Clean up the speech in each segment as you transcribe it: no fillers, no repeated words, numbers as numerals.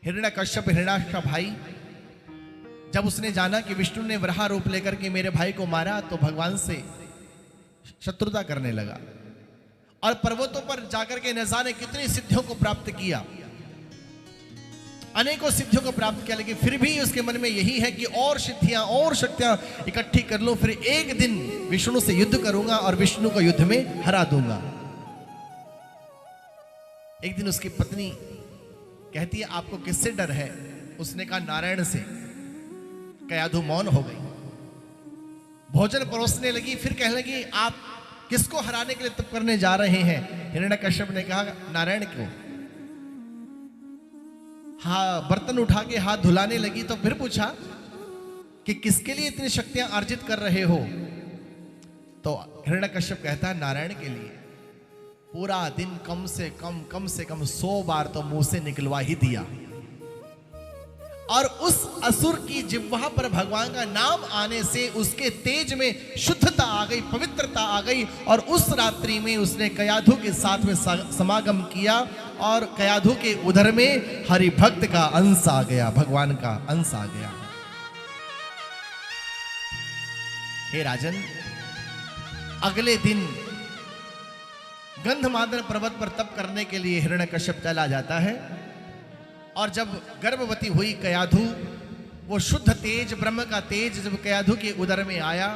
हिरण्यकश्यप हिरण्याक्ष का भाई, जब उसने जाना कि विष्णु ने वराह रूप लेकर के मेरे भाई को मारा, तो भगवान से शत्रुता करने लगा और पर्वतों पर जाकर के न जाने कितनी सिद्धियों को प्राप्त किया, अनेकों सिद्धियों को प्राप्त किया, लेकिन फिर भी उसके मन में यही है कि और सिद्धियां और शक्तियां इकट्ठी कर लो, फिर एक दिन विष्णु से युद्ध करूंगा और विष्णु को युद्ध में हरा दूंगा। एक दिन उसकी पत्नी कहती है, आपको किससे डर है? उसने कहा, नारायण से। कयाधु मौन हो गई, भोजन परोसने लगी, फिर कहने लगी, आप किसको हराने के लिए तप करने जा रहे हैं? हिरण्यकश्यप ने कहा, नारायण को। हाँ, बर्तन उठा के हाथ धुलाने लगी, तो फिर पूछा कि किसके लिए इतनी शक्तियां अर्जित कर रहे हो? तो हिरण्यकश्यप कहता है, नारायण के लिए। पूरा दिन कम से कम 100 बार तो मुंह से निकलवा ही दिया, और उस असुर की जिह्वा पर भगवान का नाम आने से उसके तेज में शुद्धता आ गई, पवित्रता आ गई, और उस रात्रि में उसने कयाधु के साथ में समागम किया, और कयाधु के उदर में हरि भक्त का अंश आ गया, भगवान का अंश आ गया। हे राजन, अगले दिन गंधमादन पर्वत पर तप करने के लिए हिरण्यकश्यप चला जाता है, और जब गर्भवती हुई कयाधु, वो शुद्ध तेज, ब्रह्म का तेज जब कयाधु के उदर में आया,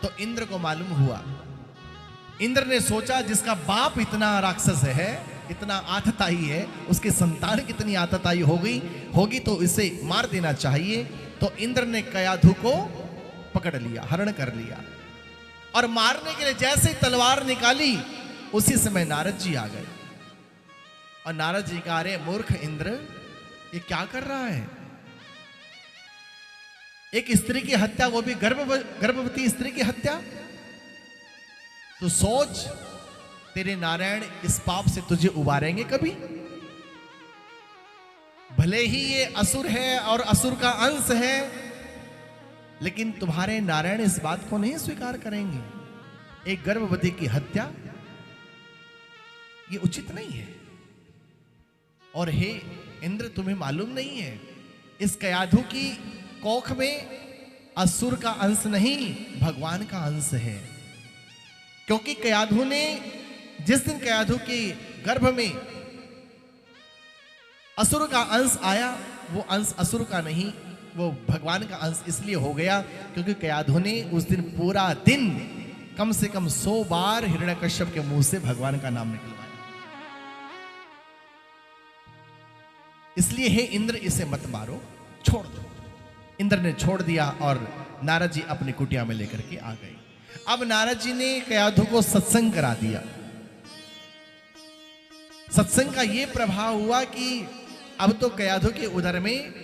तो इंद्र को मालूम हुआ। इंद्र ने सोचा, जिसका बाप इतना राक्षस है, इतना आतताई है, उसकी संतान कितनी आतताई होगी तो इसे मार देना चाहिए। तो इंद्र ने कयाधु को पकड़ लिया, हरण कर लिया, और मारने के लिए जैसे ही तलवार निकाली, उसी समय नारद जी आ गए, और नारद जी कहा, अरे मूर्ख इंद्र, ये क्या कर रहा है? एक स्त्री की हत्या, वो भी गर्भवती स्त्री की हत्या। तो सोच, तेरे नारायण इस पाप से तुझे उबारेंगे कभी? भले ही ये असुर है और असुर का अंश है, लेकिन तुम्हारे नारायण इस बात को नहीं स्वीकार करेंगे। एक गर्भवती की हत्या, ये उचित नहीं है। और हे इंद्र, तुम्हें मालूम नहीं है, इस कयाधु की कोख में असुर का अंश नहीं, भगवान का अंश है। क्योंकि कयाधु ने, जिस दिन कयाधु के गर्भ में असुर का अंश आया, वो अंश असुर का नहीं, वो भगवान का अंश इसलिए हो गया क्योंकि कयाधु ने उस दिन पूरा दिन कम से कम 100 बार हिरण्यकश्यप के मुंह से भगवान का नाम निकलवाया। इसलिए हे इंद्र, इसे मत मारो, छोड़ दो। इंद्र ने छोड़ दिया, और नारद जी अपनी कुटिया में लेकर के आ गए। अब नारद जी ने कयाधु को सत्संग करा दिया। सत्संग का यह प्रभाव हुआ कि अब तो कयाधु के उदर में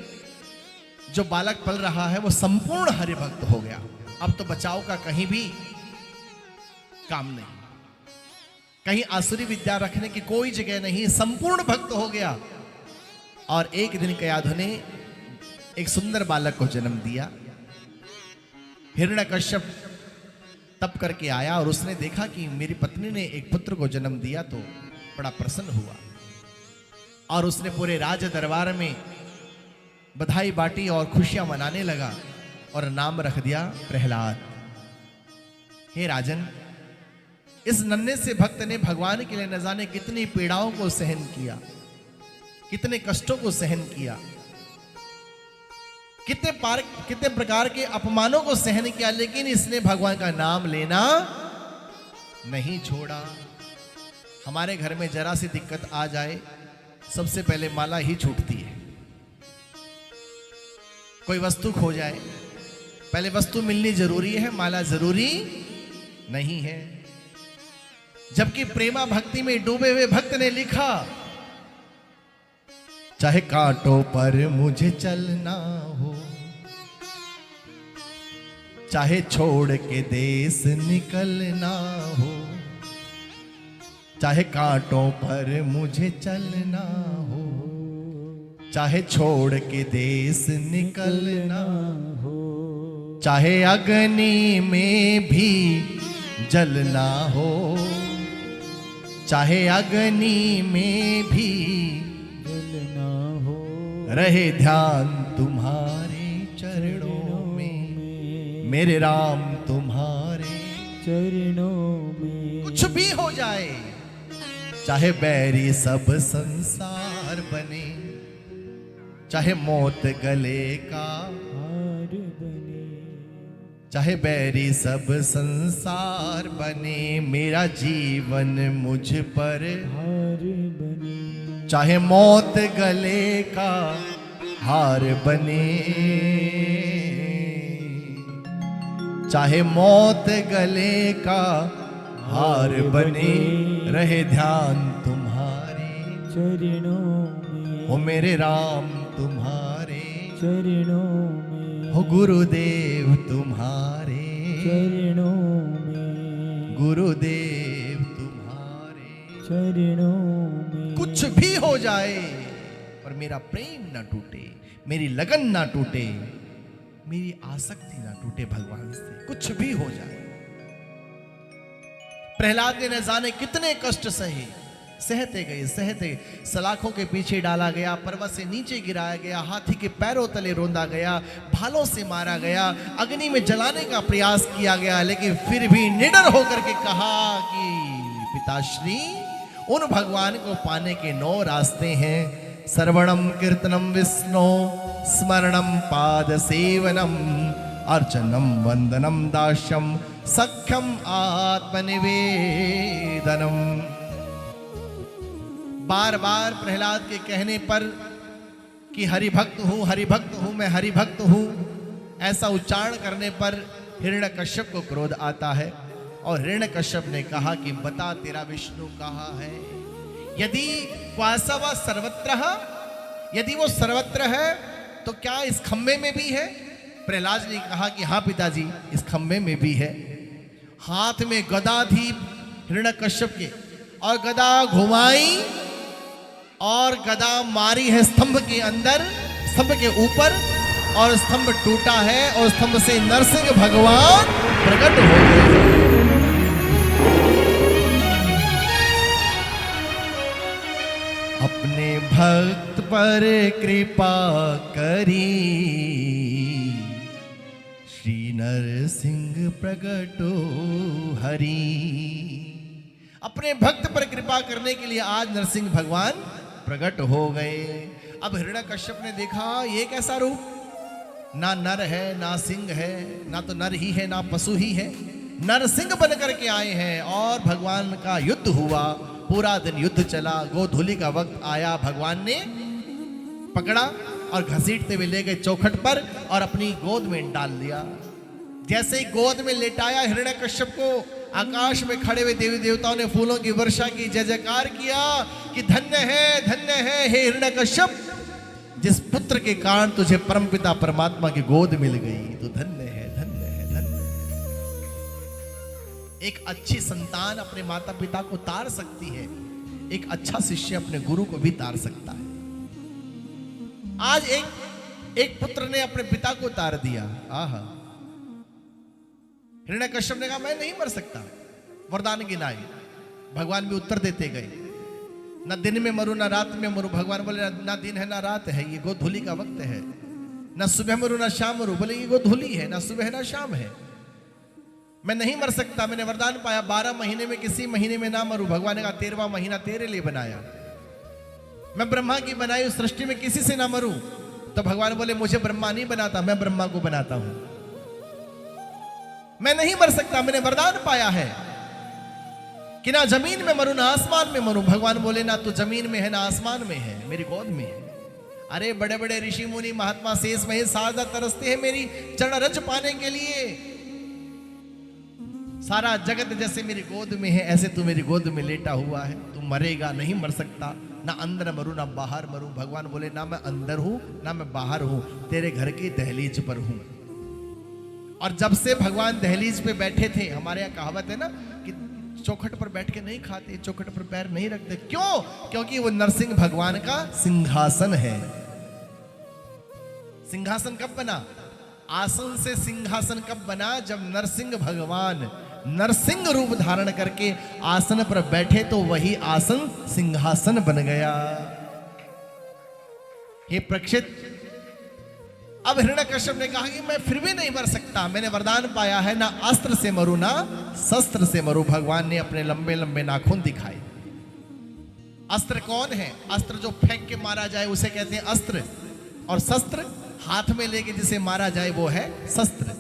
जो बालक पल रहा है, वो संपूर्ण हरि भक्त हो गया। अब तो बचाव का कहीं भी काम नहीं, कहीं आसुरी विद्या रखने की कोई जगह नहीं, संपूर्ण भक्त हो गया। और एक दिन कयाधु ने एक सुंदर बालक को जन्म दिया। हिरण्यकश्यप तप करके आया, और उसने देखा कि मेरी पत्नी ने एक पुत्र को जन्म दिया, तो बड़ा प्रसन्न हुआ, और उसने पूरे राज दरबार में बधाई बांटी और खुशियां मनाने लगा, और नाम रख दिया प्रहलाद। हे राजन, इस नन्हे से भक्त ने भगवान के लिए न जाने कितनी पीड़ाओं को सहन किया, कितने कष्टों को सहन किया, कितने प्रकार के अपमानों को सहन किया, लेकिन इसने भगवान का नाम लेना नहीं छोड़ा। हमारे घर में जरा सी दिक्कत आ जाए, सबसे पहले माला ही छूटती है। कोई वस्तु खो जाए, पहले वस्तु मिलनी जरूरी है, माला जरूरी नहीं है। जबकि प्रेमा भक्ति में डूबे हुए भक्त ने लिखा, चाहे कांटों पर मुझे चलना हो, चाहे छोड़ के देश निकलना हो, चाहे कांटों पर मुझे चलना हो, चाहे छोड़ के देश निकलना हो, चाहे अग्नि में भी जलना हो, चाहे अग्नि में भी रहे ध्यान तुम्हारे चरणों में, मेरे राम तुम्हारे चरणों में। कुछ भी हो जाए, चाहे बैरी सब संसार बने, चाहे मौत गले का हार बने, चाहे बैरी सब संसार बने, मेरा जीवन मुझ पर हार बने, चाहे मौत गले का हार बने, चाहे मौत गले का हार बने, रहे ध्यान तुम्हारे चरणों में, हो मेरे राम तुम्हारे चरणों में, हो गुरुदेव तुम्हारे चरणों में, गुरुदेव तुम्हारे। चरणों में। कुछ भी हो जाए पर मेरा प्रेम ना टूटे, मेरी लगन ना टूटे, मेरी आसक्ति ना टूटे भगवान से, कुछ भी हो जाए। प्रहलाद ने न जाने कितने कष्ट सहे, सहते गए सहते, सलाखों के पीछे डाला गया, पर्वत से नीचे गिराया गया, हाथी के पैरों तले रोंदा गया, भालों से मारा गया, अग्नि में जलाने का प्रयास किया गया, लेकिन फिर भी निडर होकर के कहा कि पिताश्री, उन भगवान को पाने के 9 रास्ते हैं। सर्वणम कीर्तनम विष्णु, स्मरणम पाद सेवनम, अर्चनम वंदनम दास्यम, सख्यम आत्मनिवेदनम। बार बार प्रहलाद के कहने पर कि हरिभक्त हूं, हरिभक्त हूं, मैं हरिभक्त हूं, ऐसा उच्चारण करने पर हिरण्यकश्यप को क्रोध आता है और हिरण्यकश्यप ने कहा कि बता तेरा विष्णु कहाँ है। यदि वासव सर्वत्र, यदि वो सर्वत्र है तो क्या इस खंबे में भी है? प्रहलाद ने कहा कि हाँ पिताजी, इस खंबे में भी है। हाथ में गदा थी हिरण्यकश्यप के, और गदा घुमाई और गदा मारी है स्तंभ के अंदर, स्तंभ के ऊपर, और स्तंभ टूटा है और स्तंभ से नरसिंह भगवान प्रकट हो गए। अपने भक्त पर कृपा करी, श्री नरसिंह प्रगटो हरि। अपने भक्त पर कृपा करने के लिए आज नरसिंह भगवान प्रकट हो गए। अब हिरण्यकश्यप ने देखा ये कैसा रूप, ना नर है ना सिंह है, ना तो नर ही है ना पशु ही है, नरसिंह बन करके आए हैं। और भगवान का युद्ध हुआ, पूरा दिन युद्ध चला। गोधूलि का वक्त आया, भगवान ने पकड़ा और घसीटते हुए ले गए चौखट पर और अपनी गोद में डाल दिया। जैसे ही गोद में लेटाया हिरण्यकश्यप को, आकाश में खड़े हुए देवी देवताओं ने फूलों की वर्षा की, जय जयकार किया कि धन्य है हे हिरण्यकश्यप, जिस पुत्र के कारण तुझे परमपिता परमात्मा की गोद मिल गई, तो धन्य है, धन्य है, धन्य है। एक अच्छी संतान अपने माता पिता को तार सकती है, एक अच्छा शिष्य अपने गुरु को भी तार सकता है। आज एक पुत्र ने अपने पिता को तार दिया। आहा, हिरण्यकश्यप ने कहा मैं नहीं मर सकता, वरदान गिनाए, भगवान भी उत्तर देते गए, ना दिन में मरू ना रात में मरू। भगवान बोले ना दिन है ना रात है, ये गोधूलि का वक्त है, ना सुबह मरू ना शाम मरू। बोले ये गोधूलि है, ना सुबह है ना शाम है, मैं नहीं मर सकता। मैंने वरदान पाया 12 महीने में किसी महीने में ना मरू। भगवान ने कहा 13वां महीना तेरे लिए बनाया, मैं ब्रह्मा की बनाई उस सृष्टि में किसी से ना मरूं। तो भगवान बोले मुझे ब्रह्मा नहीं बनाता, मैं ब्रह्मा को बनाता हूं, मैं नहीं मर सकता। मैंने वरदान पाया है कि ना जमीन में मरूं ना आसमान में मरूं। भगवान बोले ना तो जमीन में है ना आसमान में है, मेरी गोद में है। अरे बड़े बड़े ऋषि मुनि महात्मा शेष महेश सारदा तरसते हैं मेरी चरण रज पाने के लिए। सारा जगत जैसे मेरी गोद में है, ऐसे तू मेरी गोद में लेटा हुआ है, तू मरेगा नहीं, मर सकता। ना अंदर मरूं ना बाहर मरूं। भगवान बोले ना मैं अंदर हूं ना मैं बाहर हूं, तेरे घर की दहलीज पर हूं। और जब से भगवान दहलीज पे बैठे थे, हमारे यहाँ कहावत है ना कि चौखट पर बैठ के नहीं खाते, चौखट पर पैर नहीं रखते। क्यों? क्योंकि वो नरसिंह भगवान का सिंहासन है। सिंहासन कब बना? आसन से सिंहासन कब बना? जब नरसिंह भगवान नरसिंह रूप धारण करके आसन पर बैठे तो वही आसन सिंहासन बन गया। हे परीक्षित, अब हिरण्यकश्यप ने कहा कि मैं फिर भी नहीं मर सकता, मैंने वरदान पाया है, ना अस्त्र से मरूं ना शस्त्र से मरूं। भगवान ने अपने लंबे लंबे नाखून दिखाए। अस्त्र कौन है? अस्त्र जो फेंक के मारा जाए उसे कहते हैं अस्त्र, और शस्त्र हाथ में लेके जिसे मारा जाए वो है शस्त्र।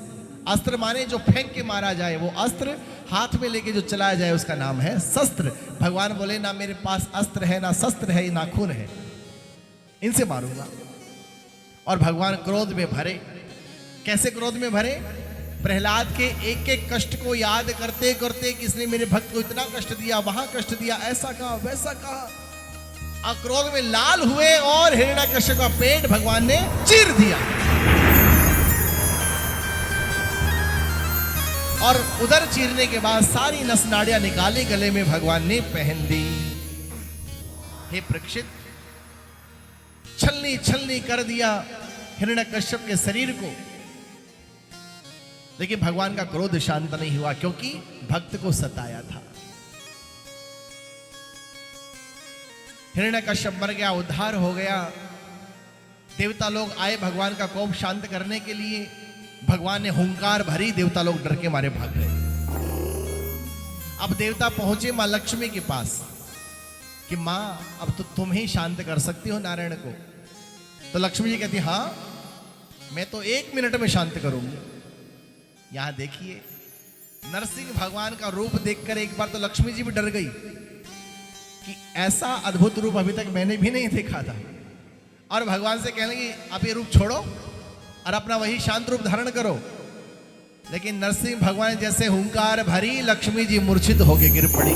अस्त्र माने जो फेंक के मारा जाए वो अस्त्र, हाथ में लेके जो चलाया जाए उसका नाम है शस्त्र। भगवान बोले ना मेरे पास अस्त्र है ना शस्त्र है, ये नाखून है, इनसे मारूंगा। और भगवान क्रोध में भरे। कैसे क्रोध में भरे? प्रहलाद के एक एक कष्ट को याद करते करते, किसने मेरे भक्त को इतना कष्ट दिया, वहां कष्ट दिया, ऐसा कहा वैसा कहा, क्रोध में लाल हुए और हिरण्यकश्यप का पेट भगवान ने चीर दिया। और उधर चीरने के बाद सारी नस नाड़ियां निकाली, गले में भगवान ने पहन ली। हे परीक्षित, छलनी छलनी कर दिया हिरण्यकश्यप के शरीर को, लेकिन भगवान का क्रोध शांत नहीं हुआ, क्योंकि भक्त को सताया था। हिरण्यकश्यप मर गया, उद्धार हो गया। देवता लोग आए भगवान का कोप शांत करने के लिए। भगवान ने हुंकार भरी, देवता लोग डर के मारे भाग गए। अब देवता पहुंचे मां लक्ष्मी के पास कि मां अब तो तुम ही शांत कर सकती हो नारायण को। तो लक्ष्मी जी कहती हां, मैं तो 1 मिनट में शांत करूंगी। यहां देखिए, नरसिंह भगवान का रूप देखकर एक बार तो लक्ष्मी जी भी डर गई कि ऐसा अद्भुत रूप अभी तक मैंने भी नहीं देखा था। और भगवान से कहने लगी अब ये रूप छोड़ो और अपना वही शांत रूप धारण करो। लेकिन नरसिंह भगवान जैसे हुंकार भरी, लक्ष्मी जी मूर्छित होकर गिर पड़ी।